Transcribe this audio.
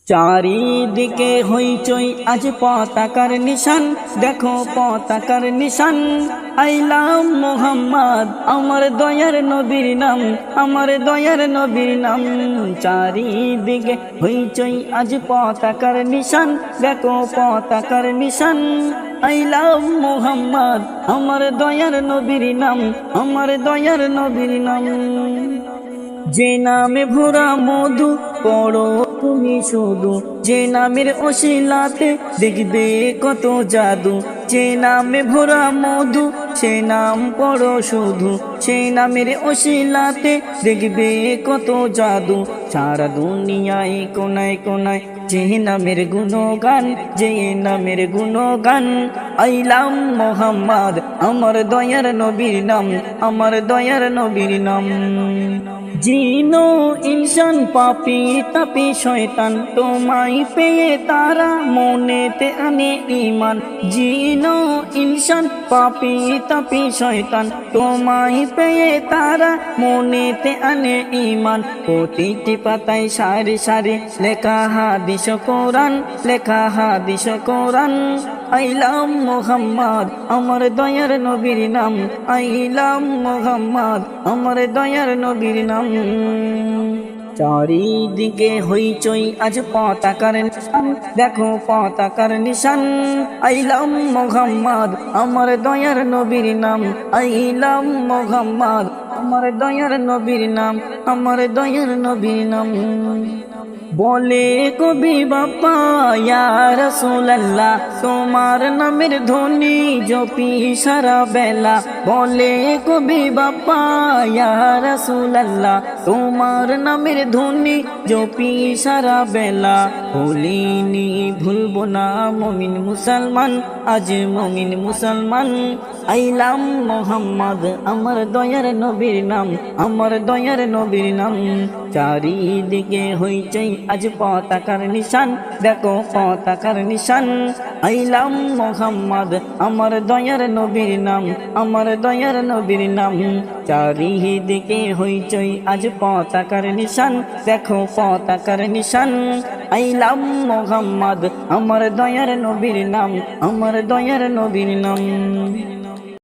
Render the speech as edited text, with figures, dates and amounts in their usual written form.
চারিদিকে হইচই আজ পতাকার নিশান, দেখো পতাকার নিশান। আইলাম মোহাম্মদ আমার দয়ার নবীর নাম, আমার দয়ার নবীর নাম। চারিদিকে হইচই আজ পতাকার নিশান, দেখো পতাকার নিশান। আইলাম মোহাম্মদ আমার দয়ার নবীর নাম, আমার দয়ার নবীর নাম। যে নামে ভরা মধু পড়ো তুমি শুধু, যে নামের অশিলাতে দেখবে কত জাদু। যে নামে ভরা মধু সে নাম পড়ো শুধু, সে নামের অশিলাতে দেখবে কত জাদু। সারা দুনিয়ায় কোনায় কোনায় যে নামের গুণগান, যে নামের গুণগান। আইলাম মোহাম্মদ আমার দয়ার নবীর নাম, আমার দয়ার নবীর নাম। জিনো ইনসান পাপি তাপি শয়তান, তোমায় পেয়ে তারা মনেতে আনে ঈমান। জিনো ইনসান পাপি তাপি শয়তান, তোমায় পেয়ে তারা মনেতে আনে ঈমান। প্রতিটি পাতায় সারি সারি লেখা হাদিস কোরআন, লেখা হাদিস কোরআন। আইলাম মোহাম্মদ আমার দয়ার নবীর নাম, আইলাম মোহাম্মদ আমার দয়ার নবীর নাম। চারিদিকে হইচই আজ পতাকার নিশান, দেখো পতাকার নিশান। আইলাম মোহাম্মদ আমার দয়ার নবীর নাম, আইলাম মোহাম্মদ আমার দয়ার নবীর নাম, আমার দয়ার নবীর নাম। বলে কবি বাপ্পা ইয়া রাসূলুল্লাহ, তোমার নামের ধ্বনি জপি সারা বেলা। বলে কবি বাপ্পা ইয়া রাসূলুল্লাহ, তোমার নামের ধ্বনি জপি সারা বেলা। ভুলিনি ভুলবো না মুমিন মুসলমান, আজ মুমিন মুসলমান। আইলাম মোহাম্মদ আমার দয়ার নবীর নাম, আমার দয়ার নবীর নাম। চারিদিকে হইচই আজ পতাকার নিশান, দেখো পতাকার নিশান। আইলাম মোহাম্মদ আমার দয়ার নবীর নাম, আমার দয়ার নবীর নাম। চারিদিকে হইচই আজ পতাকার নিশান, দেখো পতাকার নিশান। আইলাম মোহাম্মদ আমার দয়ার নবীর নাম, আমার দয়ার নবীর নাম।